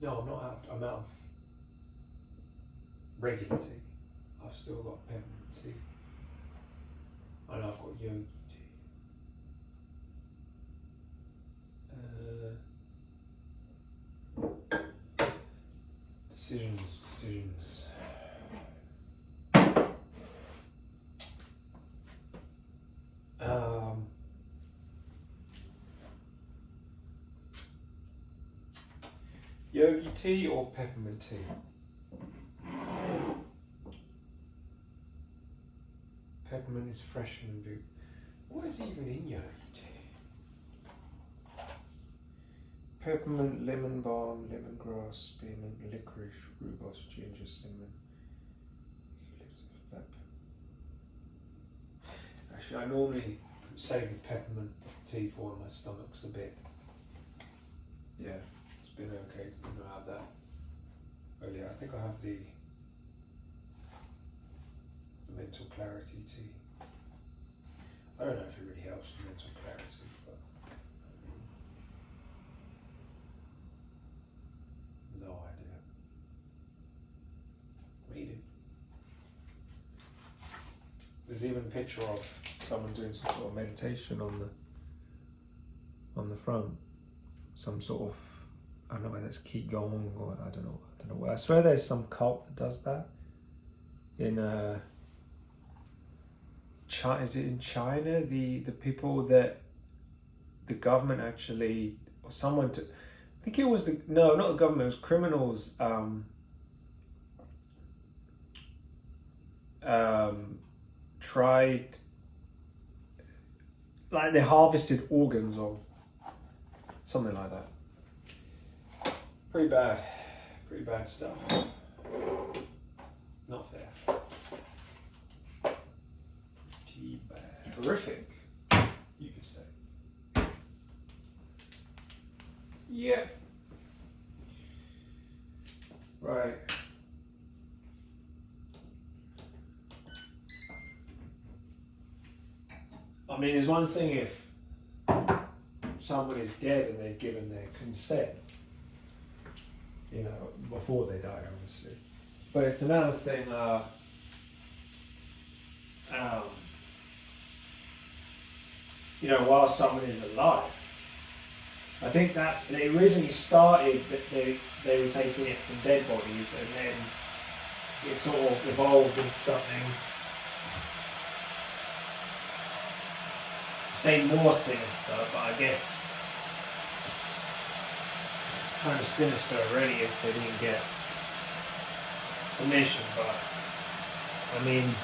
No, I'm not out. I'm out of regular tea. I've still got peppermint tea. And I've got yogi tea. Decisions. Yogi tea or peppermint tea? Peppermint is fresh and blue. What is even in yogi tea? Peppermint, lemon balm, lemongrass, spearmint, licorice, rhubarb, ginger, cinnamon, eucalyptus, black pepper. Actually, I normally save the peppermint tea for when my stomach's a bit. Yeah, it's been okay to not have that earlier. I think I have the mental clarity tea. I don't know if it really helps with mental clarity, but no idea. Reading. There's even a picture of someone doing some sort of meditation on the front. Some sort of, I don't know whether it's Qigong or I don't know. I swear there's some cult that does that. In China, is it in China? The people that the government actually, or someone to, I think it was no, not the government. It was criminals. Tried, like they harvested organs of something like that. Pretty bad stuff. Not fair. Pretty bad. Horrific, you could say. Yeah. Right. I mean, there's one thing if someone is dead and they've given their consent, you know, before they die, obviously. But it's another thing, you know, while someone is alive. I think they originally started that they were taking it from dead bodies, and then it sort of evolved into something, say, more sinister, but I guess it's kind of sinister already if they didn't get permission. But I mean,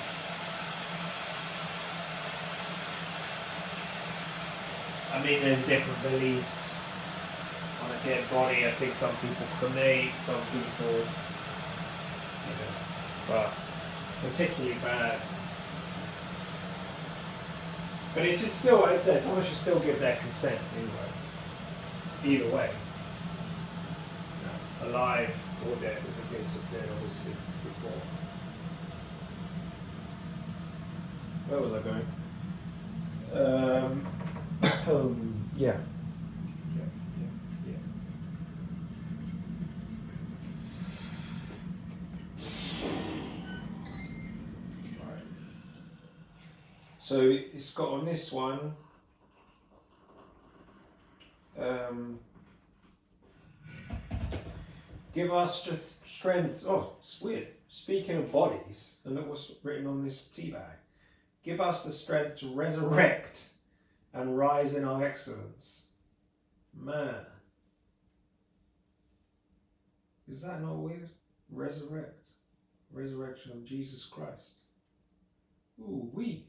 there's different beliefs on a dead body. I think some people cremate, some people, you know, but particularly bad. But it's still, as I said, someone should still give their consent anyway. Either way. You know, alive or dead, with the case of dead, obviously, before. Where was I going? Yeah. Right. So it's got on this one, give us strength. Oh, it's weird. Speaking of bodies, and look what's written on this tea bag. Give us the strength to resurrect and rise in our excellence. Man. Is that not weird? Resurrect. Resurrection of Jesus Christ. Ooh, wee.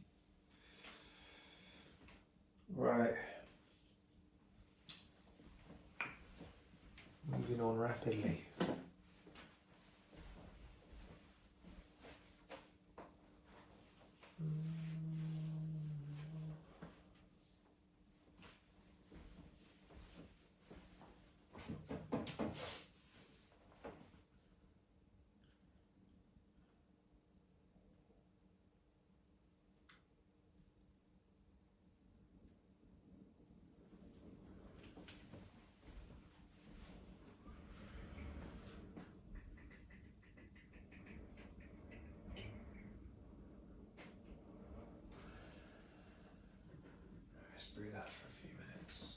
Right. Moving on rapidly. Let's brew that for a few minutes.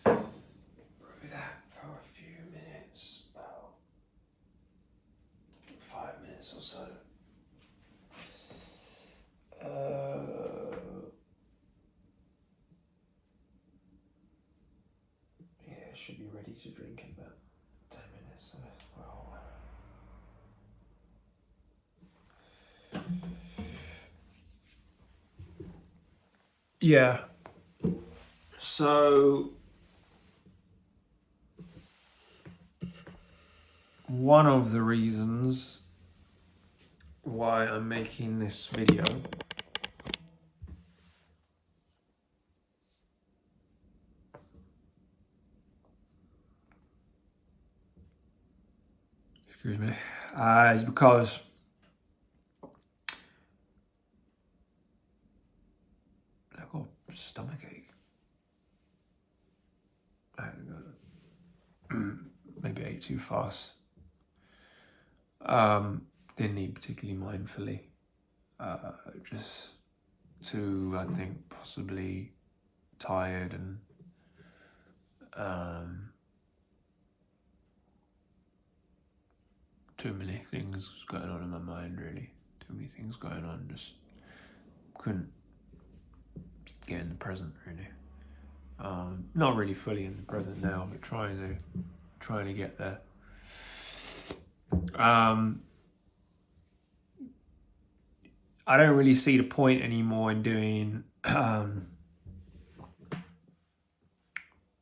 Brew that for a few minutes, about 5 minutes or so. Yeah, it should be ready to drink in about 10 minutes. So, well. Yeah. So one of the reasons why I'm making this video is because I've got stomachache. Maybe I ate too fast. Didn't eat particularly mindfully. Just too, I think, possibly tired and too many things going on in my mind, really. Too many things going on. Just couldn't get in the present, really. Not really fully in the present now, but trying to get there. I don't really see the point anymore in doing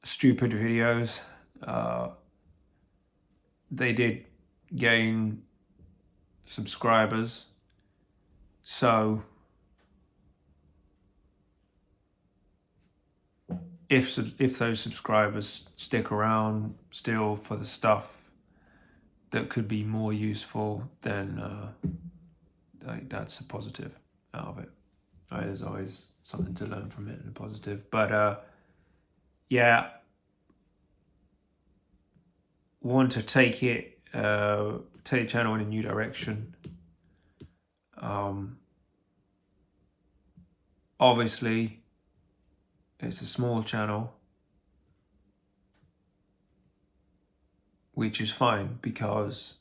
stupid videos. They did gain subscribers, so if those subscribers stick around still for the stuff that could be more useful, then that's a positive out of it. There's always something to learn from it and a positive. But yeah, want to take the channel in a new direction. Obviously, it's a small channel, which is fine, because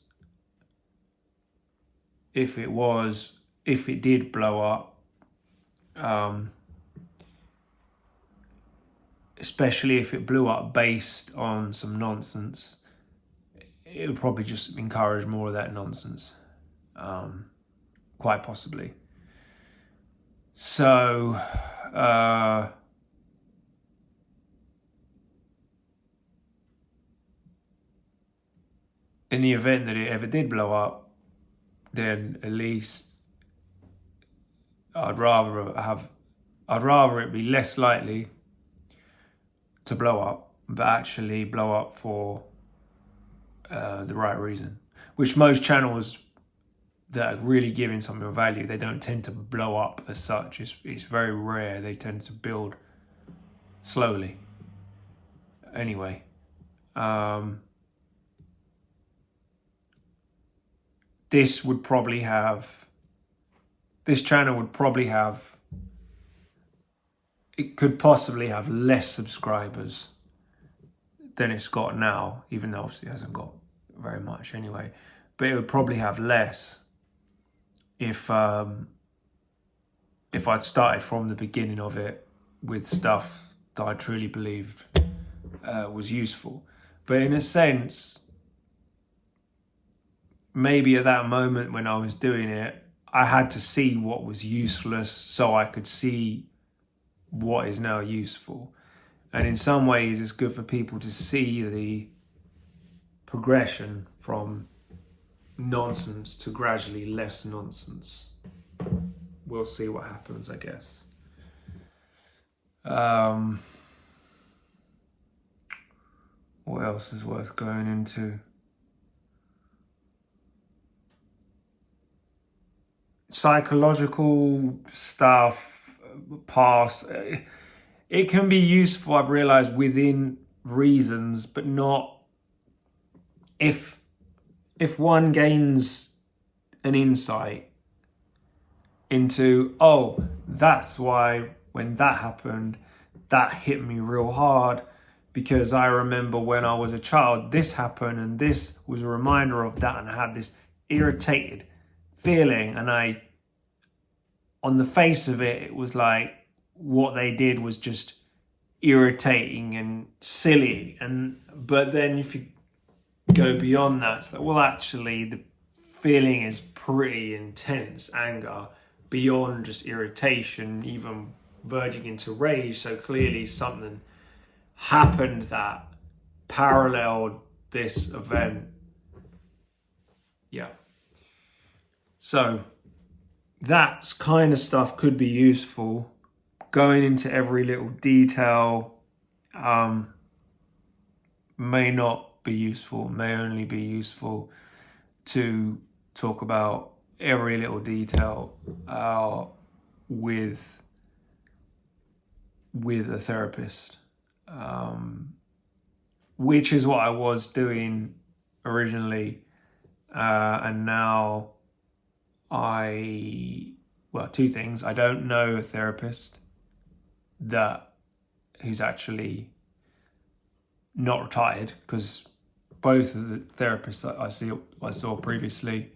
if it did blow up, especially if it blew up based on some nonsense, it would probably just encourage more of that nonsense, quite possibly. So, in the event that it ever did blow up, then at least I'd rather it be less likely to blow up, but actually blow up for the right reason. Which most channels that are really giving something of value, they don't tend to blow up as such. It's very rare. They tend to build slowly. Anyway, this channel would probably have, it could possibly have less subscribers than it's got now, even though obviously it hasn't got very much anyway, but it would probably have less if I'd started from the beginning of it with stuff that I truly believed was useful. But in a sense, maybe at that moment when I was doing it, I had to see what was useless so I could see what is now useful. And in some ways, it's good for people to see the progression from nonsense to gradually less nonsense. We'll see what happens, I guess. What else is worth going into? Psychological stuff, past. It can be useful, I've realized, within reasons, but not if one gains an insight into, oh, that's why when that happened, that hit me real hard, because I remember when I was a child, this happened, and this was a reminder of that, and I had this irritated feeling, and on the face of it, it was like what they did was just irritating and silly, but then if you go beyond that, it's like, well, actually the feeling is pretty intense, anger, beyond just irritation, even verging into rage. So clearly something happened that paralleled this event. Yeah. So that kind of stuff could be useful. Going into every little detail may not be useful, may only be useful to talk about every little detail with a therapist, which is what I was doing originally, and now two things. I don't know a therapist who's actually not retired, because both of the therapists that I saw previously,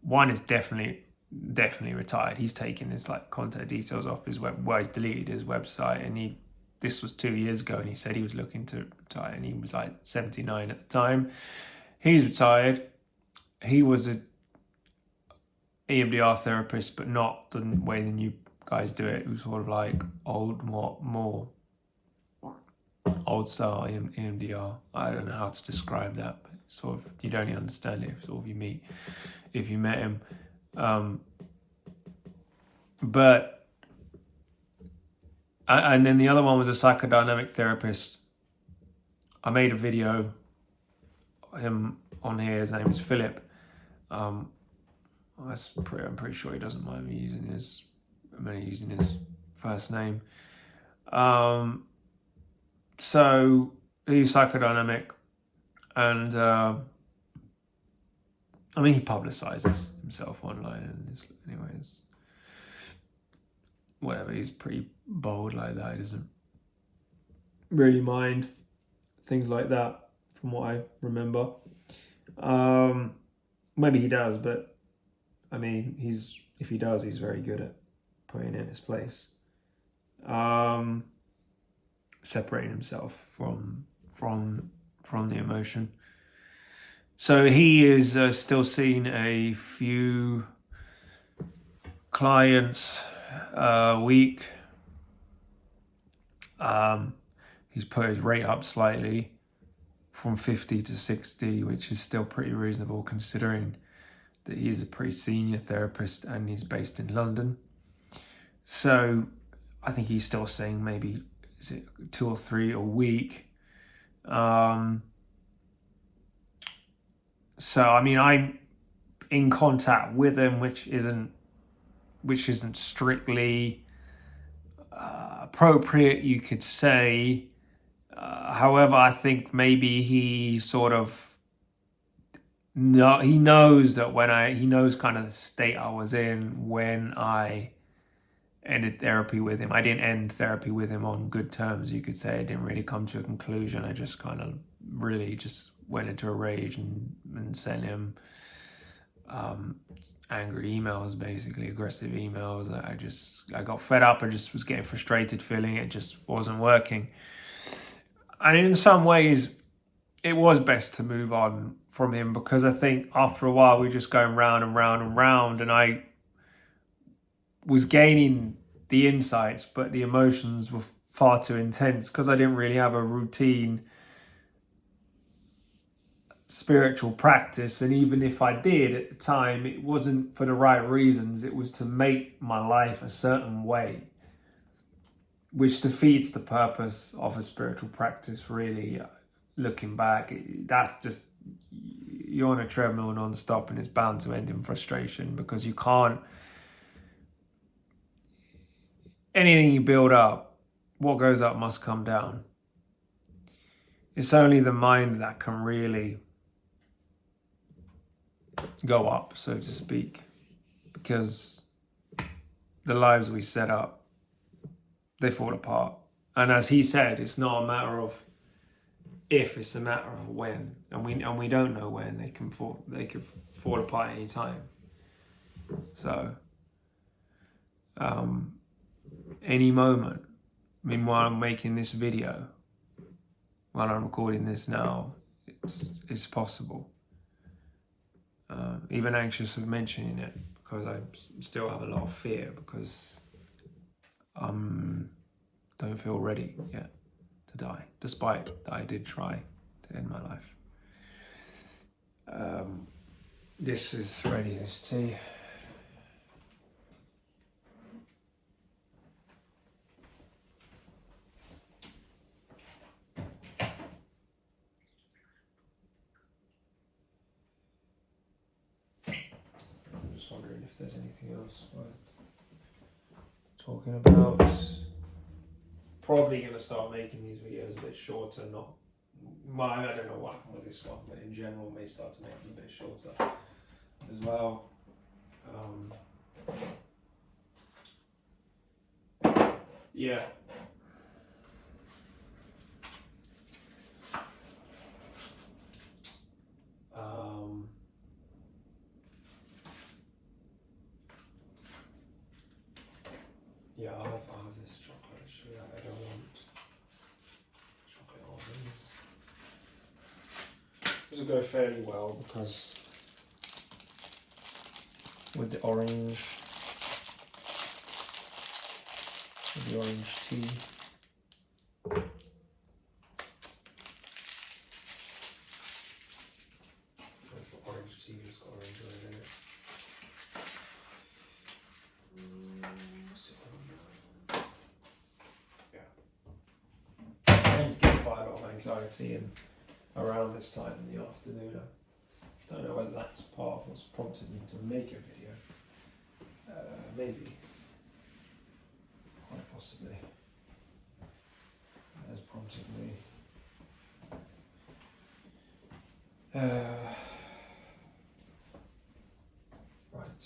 one is definitely retired. He's taken his contact details off his he's deleted his website, and this was 2 years ago, and he said he was looking to retire, and he was 79 at the time. He's retired. He was a EMDR therapist, but not the way the new guys do it. It was sort of more old style EMDR. I don't know how to describe that, but sort of you'd only understand it if you met him. But and then the other one was a psychodynamic therapist. I made a video him on here. His name is Philip. I'm pretty sure he doesn't mind me using his first name. So he's psychodynamic, and he publicizes himself online, and anyways, whatever. He's pretty bold like that. He doesn't really mind things like that, from what I remember. Maybe he does, but if he does, he's very good at putting in his place, separating himself from the emotion. So he is still seeing a few clients a week. He's put his rate up slightly from 50 to 60, which is still pretty reasonable considering that he's a pretty senior therapist and he's based in London. So I think he's still saying maybe, is it 2 or 3 a week? So I'm in contact with him, which isn't strictly appropriate, you could say. However, I think maybe he sort of he knows that he knows kind of the state I was in when I ended therapy with him. I didn't end therapy with him on good terms, you could say. I didn't really come to a conclusion. I just kind of really just went into a rage and and sent him angry emails, basically aggressive emails. I got fed up. I just was getting frustrated, feeling it just wasn't working. And in some ways, it was best to move on from him, because I think after a while we were just going round and round and round, and I was gaining the insights, but the emotions were far too intense because I didn't really have a routine spiritual practice. And even if I did at the time, it wasn't for the right reasons. It was to make my life a certain way, which defeats the purpose of a spiritual practice, really. Looking back, that's just, you're on a treadmill non-stop, and it's bound to end in frustration, because you can't, anything you build up, what goes up must come down. It's only the mind that can really go up, so to speak, because the lives we set up, they fall apart. And as he said, it's not a matter of if, it's a matter of when, and we don't know when. They could fall apart any time. So any moment. I mean, while I'm making this video, while I'm recording this now, it's possible. Even anxious of mentioning it, because I still have a lot of fear, because I don't feel ready yet to die, despite that I did try to end my life. This is ready, this tea. I'm just wondering if there's anything else worth talking about. Probably going to start making these videos a bit shorter, I don't know what happened with this one, but in general may start to make them a bit shorter as well. Yeah. Yeah, I'll have this chocolate actually. I don't want chocolate almonds. This will go fairly well, because with the orange tea. Orange tea has got orange in it. I tend to get quite a lot of anxiety and around this time in the afternoon. I don't know whether that's part of what's prompted me to make a video. Maybe. Quite possibly. That has prompted me. Right.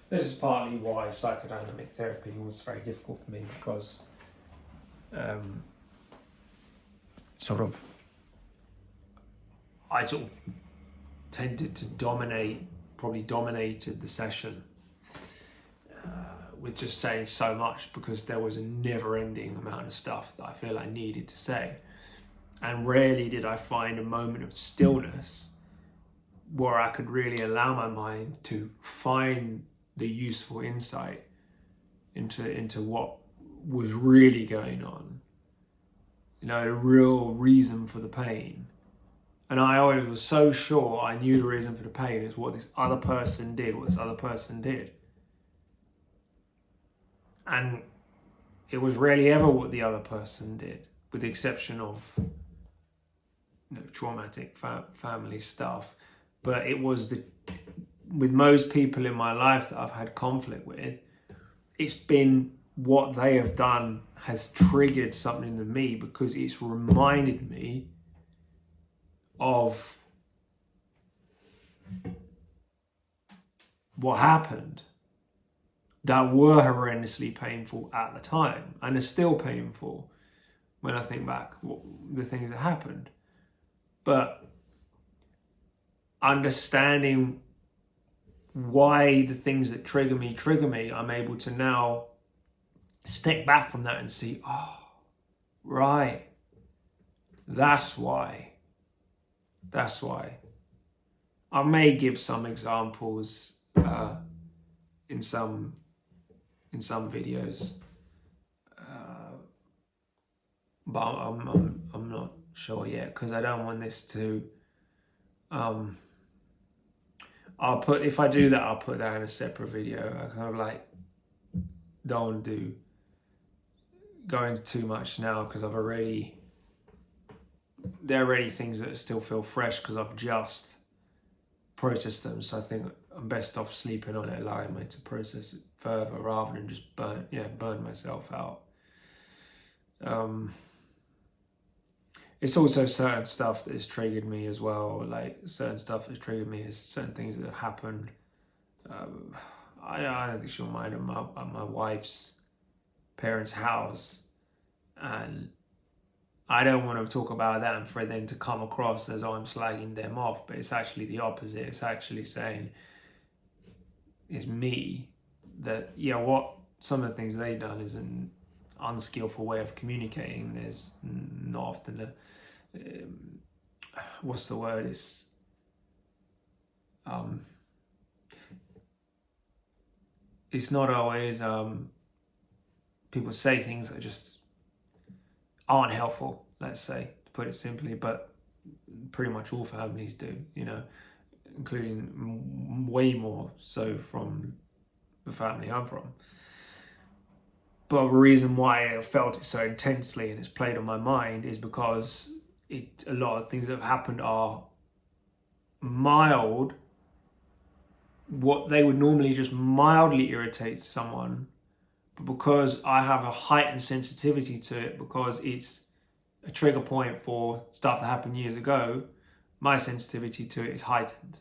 This is partly why psychodynamic therapy was very difficult for me, because I tended to probably dominated the session with just saying so much, because there was a never-ending amount of stuff that I feel I needed to say. And rarely did I find a moment of stillness where I could really allow my mind to find the useful insight into what was really going on. The real reason for the pain. And I always was so sure I knew the reason for the pain is what this other person did, And it was rarely ever what the other person did, with the exception of traumatic family stuff. But it was with most people in my life that I've had conflict with, it's been what they have done has triggered something in me, because it's reminded me of what happened, that were horrendously painful at the time and are still painful. when I think back, the things that happened. But understanding why the things that trigger me, I'm able to now step back from that and see, oh, right, that's why. That's why. I may give some examples in some videos, but I'm not sure yet, because I don't want this to. If I do that, I'll put that in a separate video. I kind of like don't go into too much now, because there are already things that still feel fresh because I've just processed them. So I think I'm best off sleeping on it, allowing me to process it further rather than just burn myself out. It's also certain stuff that has triggered me as well. Like certain stuff that's triggered me is certain things that have happened. I don't think she'll mind at my wife's parents' house, and I don't want to talk about that and for it then to come across as I'm slagging them off, but it's actually the opposite. It's actually saying it's me that, what some of the things they've done is an unskillful way of communicating. There's not often what's the word? It's not always people say things that just aren't helpful, let's say, to put it simply, but pretty much all families do, including way more so from the family I'm from. But the reason why I felt it so intensely and it's played on my mind is because a lot of things that have happened are mild, what they would normally just mildly irritate someone, but because I have a heightened sensitivity to it, because it's a trigger point for stuff that happened years ago, my sensitivity to it is heightened.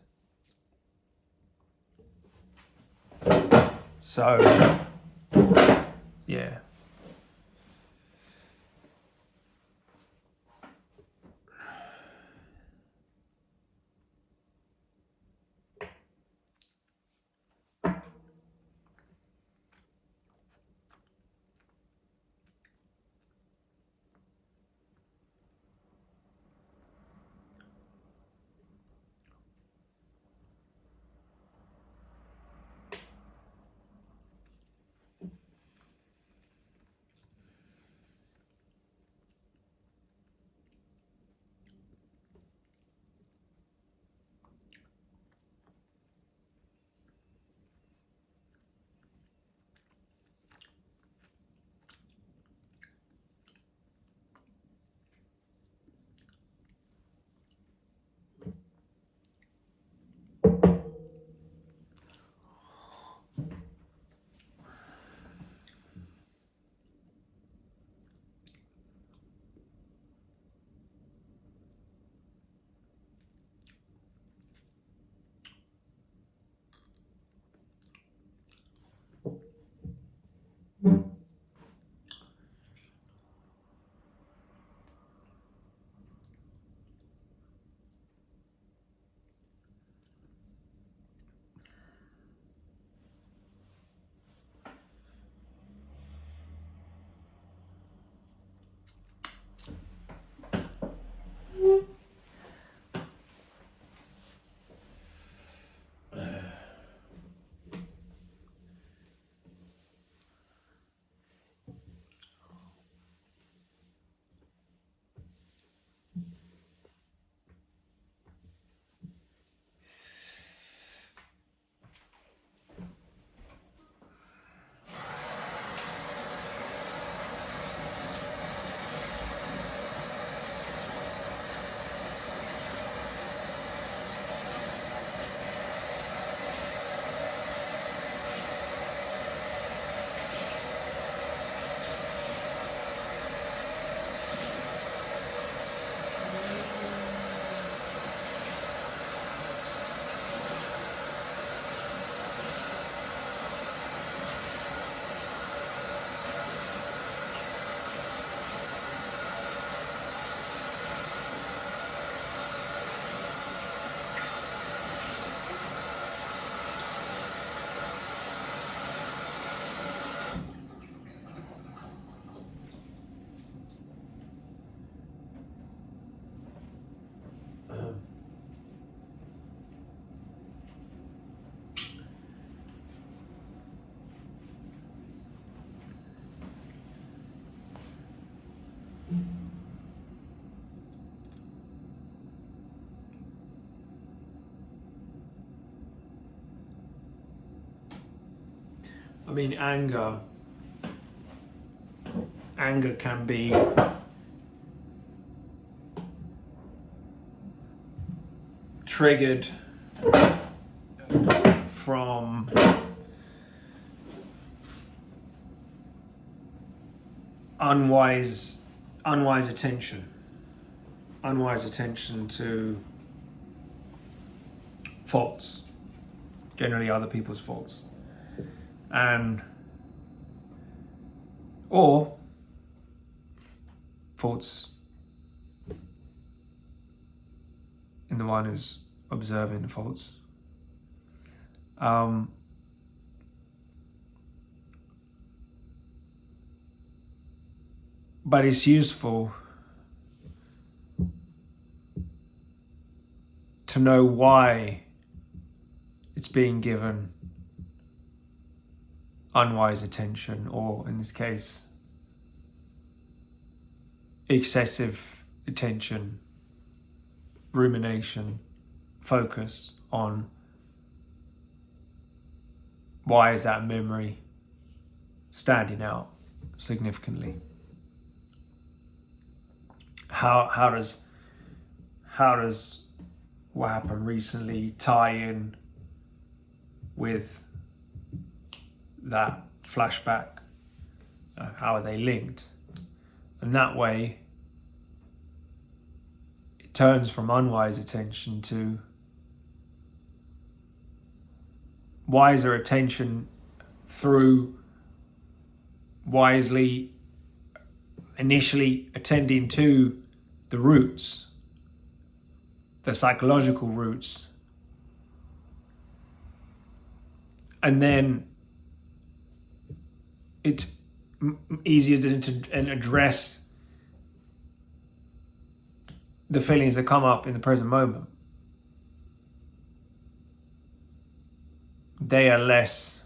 So, yeah. I mean, anger can be triggered from unwise attention to faults, generally other people's faults, or faults in the one who's observing the faults. But it's useful to know why it's being given unwise attention, or in this case, excessive attention, rumination, focus on why is that memory standing out significantly. How does what happened recently tie in with that flashback? How are they linked? And that way, it turns from unwise attention to wiser attention through wisely initially attending to the roots, the psychological roots, and then it's easier to address the feelings that come up in the present moment. They are less,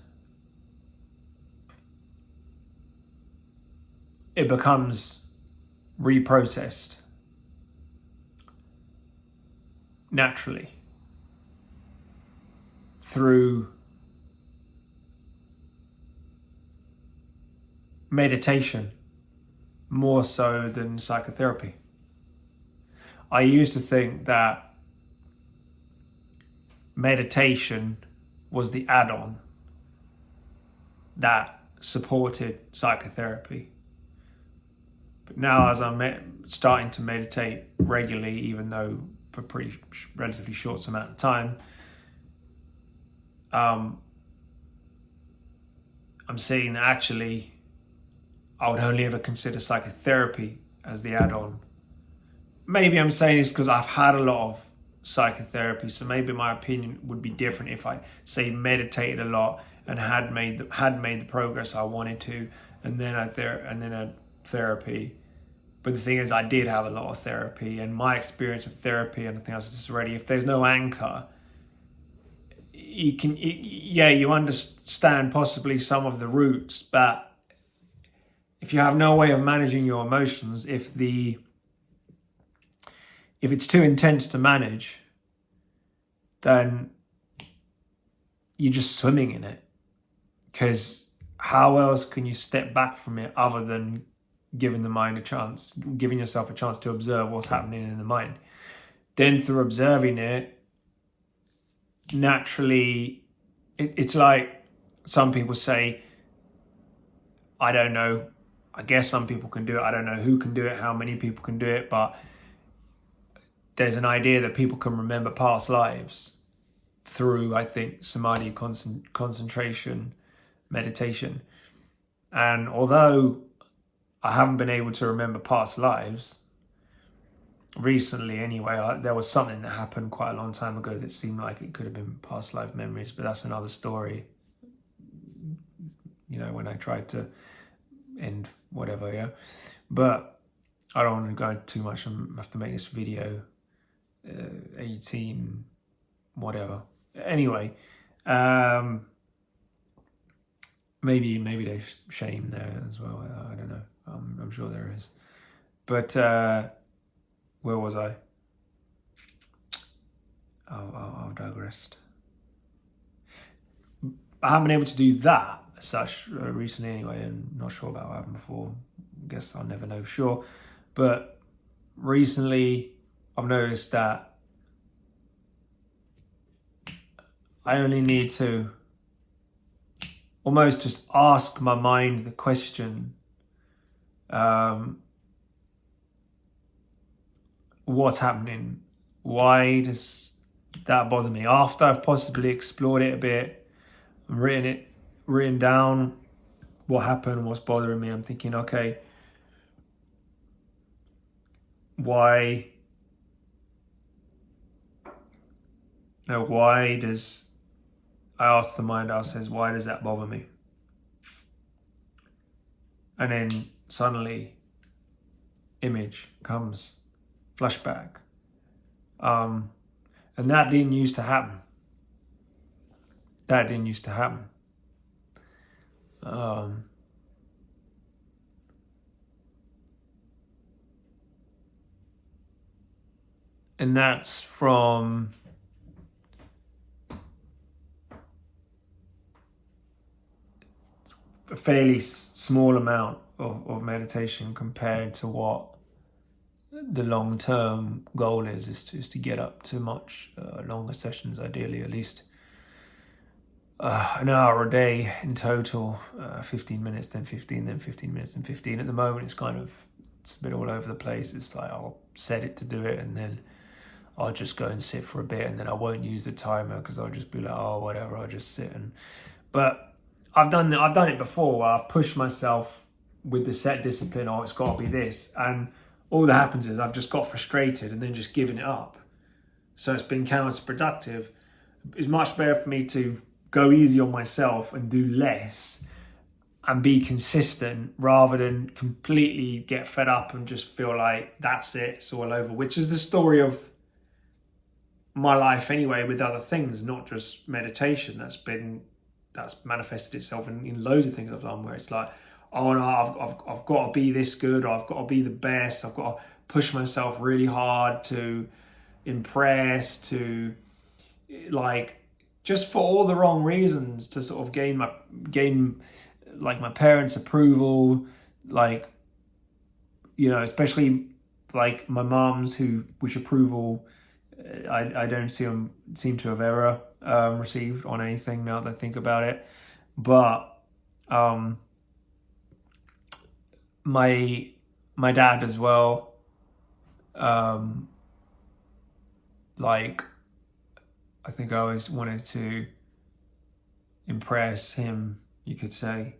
it becomes reprocessed naturally through meditation more so than psychotherapy. I used to think that meditation was the add-on that supported psychotherapy. But now, as I'm starting to meditate regularly, even though for a pretty relatively short amount of time, I'm seeing that actually I would only ever consider psychotherapy as the add-on. Maybe I'm saying this because I've had a lot of psychotherapy, so maybe my opinion would be different if I say meditated a lot and had made the progress I wanted to, and then I had therapy. But the thing is, I did have a lot of therapy, and my experience of therapy, and I think I said this already, if there's no anchor, you understand possibly some of the roots, but if you have no way of managing your emotions, if it's too intense to manage, then you're just swimming in it. Because how else can you step back from it other than giving the mind a chance, giving yourself a chance to observe what's happening in the mind? Then through observing it, naturally, it's like some people say, I don't know, I guess some people can do it. I don't know who can do it, how many people can do it, but there's an idea that people can remember past lives through, I think, samadhi, concentration, meditation. And although I haven't been able to remember past lives, recently anyway, there was something that happened quite a long time ago that seemed like it could have been past life memories, but that's another story. You know, when I tried to end whatever, yeah. But I don't want to go into too much. I have to make this video 18 whatever. Anyway, maybe there's shame there as well. I don't know. I'm sure there is. But where was I? I've digressed. I haven't been able to do that, such recently anyway, and not sure about what happened before. I guess I'll never know for sure. But recently I've noticed that I only need to almost just ask my mind the question, what's happening? Why does that bother me? After I've possibly explored it a bit, written down what happened, what's bothering me, I'm thinking, okay, why does, I ask the mind, I says, why does that bother me? And then suddenly image comes, flashback. And that didn't used to happen. And that's from a fairly small amount of meditation compared to what the long-term goal is to get up to much longer sessions, ideally at least an hour a day in total, 15 minutes, then 15, then 15 minutes, then 15. At the moment, it's a bit all over the place. It's like I'll set it to do it, and then I'll just go and sit for a bit, and then I won't use the timer because I'll just be like, oh, whatever, I'll just sit. But I've done it before where I've pushed myself with the set discipline, oh, it's got to be this, and all that happens is I've just got frustrated and then just given it up. So it's been counterproductive. It's much better for me to go easy on myself and do less and be consistent rather than completely get fed up and just feel like that's it, it's all over, which is the story of my life anyway with other things, not just meditation. That's manifested itself in loads of things I've done where it's like, oh no, I've got to be this good, or I've got to be the best, I've got to push myself really hard to impress, to like, just for all the wrong reasons, to sort of gain like my parents' approval, like, you know, especially like my mom's, which approval I don't seem to have ever received on anything now that I think about it. But my dad as well, like, I think I always wanted to impress him, you could say,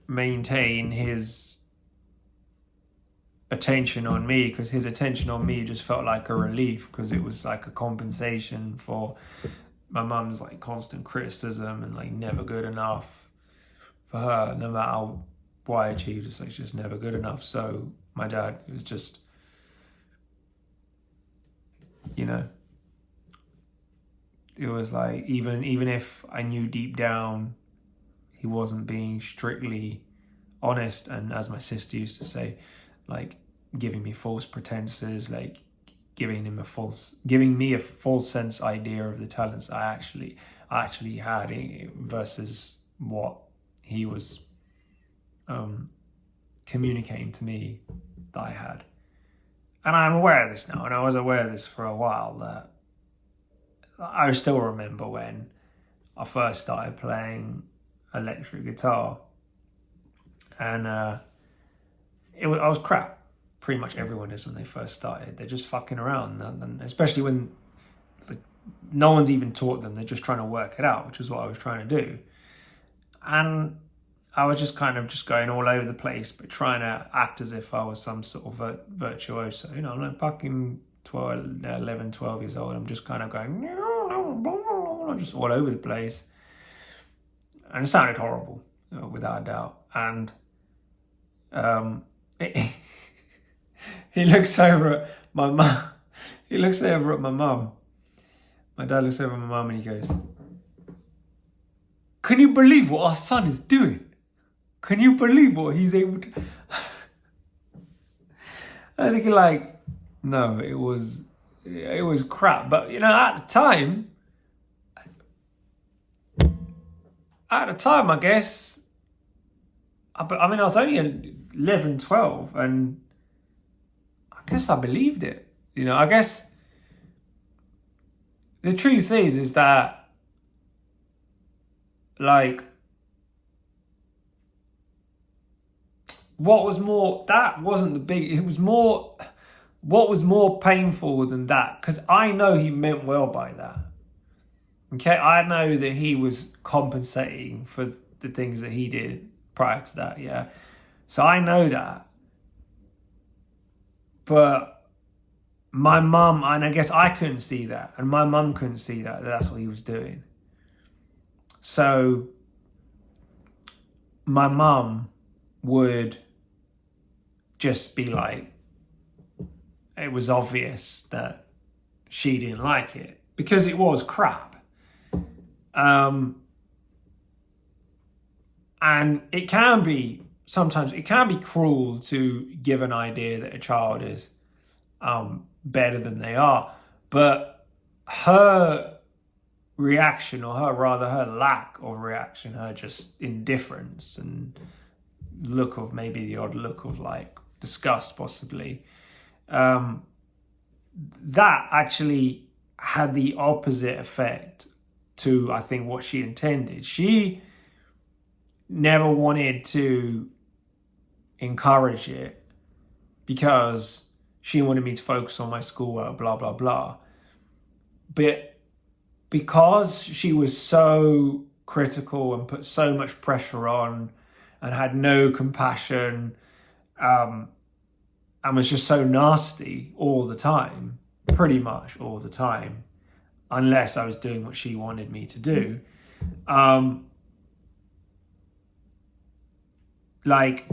maintain his attention on me, because his attention on me just felt like a relief, because it was like a compensation for my mum's like constant criticism and like never good enough for her. No matter what I achieved, it's like just never good enough. So my dad was just, you know, it was like, even if I knew deep down he wasn't being strictly honest, and as my sister used to say, like giving me false pretenses, like giving me a false sense idea of the talents I actually had versus what he was communicating to me that I had. And I'm aware of this now, and I was aware of this for a while, that I still remember when I first started playing electric guitar, and I was crap. Pretty much everyone is when they first started. They're just fucking around, and especially when no one's even taught them, they're just trying to work it out, which is what I was trying to do. And I was just kind of just going all over the place, but trying to act as if I was some sort of virtuoso. You know, I'm like fucking 11, 12 years old. I'm just kind of going, just all over the place. And it sounded horrible, without a doubt. And he looks over at my mum. He looks over at my mum. My dad looks over at my mum and he goes, "Can you believe what our son is doing? Can you believe what he's able to..." I think like, no, it was crap. But, you know, at the time, at the time, I guess, I mean, I was only 11, 12, and I guess I believed it. You know, I guess the truth is that, like, what was more, that wasn't the big, it was more, what was more painful than that, because I know he meant well by that. Okay, I know that he was compensating for the things that he did prior to that, yeah. So I know that. But my mum, and I guess I couldn't see that, and my mum couldn't see that that's what he was doing. So my mum would just be like, it was obvious that she didn't like it because it was crap. And it can be, sometimes it can be cruel to give an idea that a child is better than they are. But her reaction, or her lack of reaction, her just indifference and look of, maybe the odd look of like disgust possibly, that actually had the opposite effect to, I think, what she intended. She never wanted to encourage it because she wanted me to focus on my schoolwork, blah, blah, blah. But because she was so critical and put so much pressure on and had no compassion, and was just so nasty all the time, pretty much all the time, unless I was doing what she wanted me to do, like,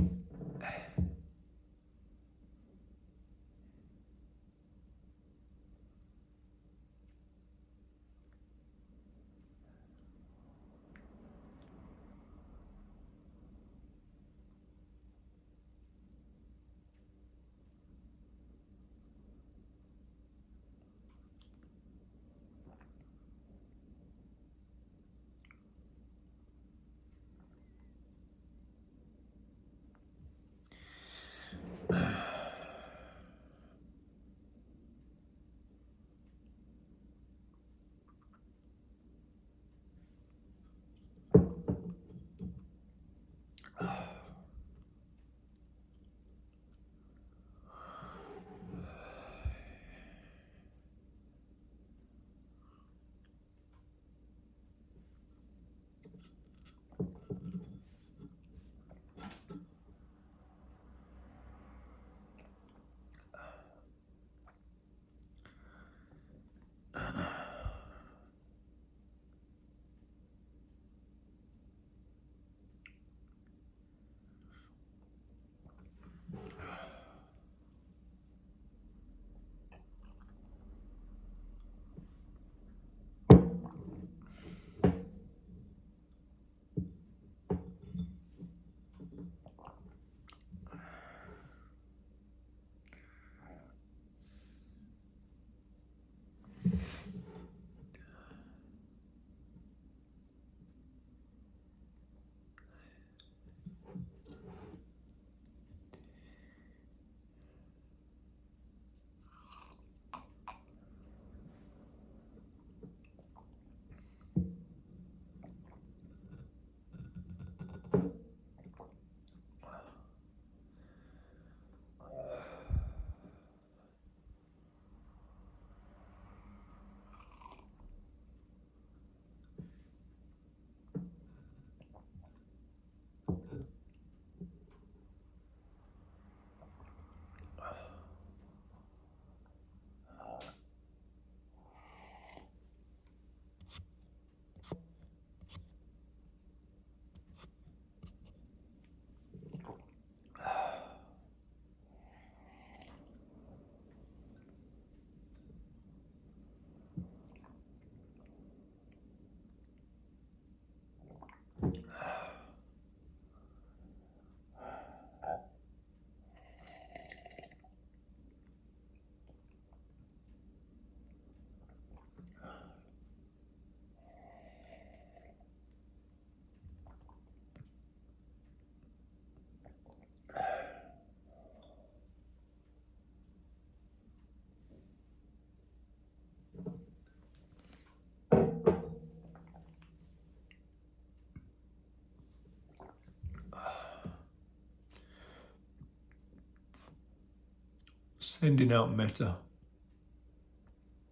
Sending out metta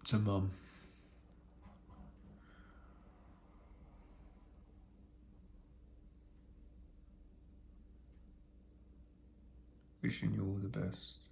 to Mum. Wishing you all the best.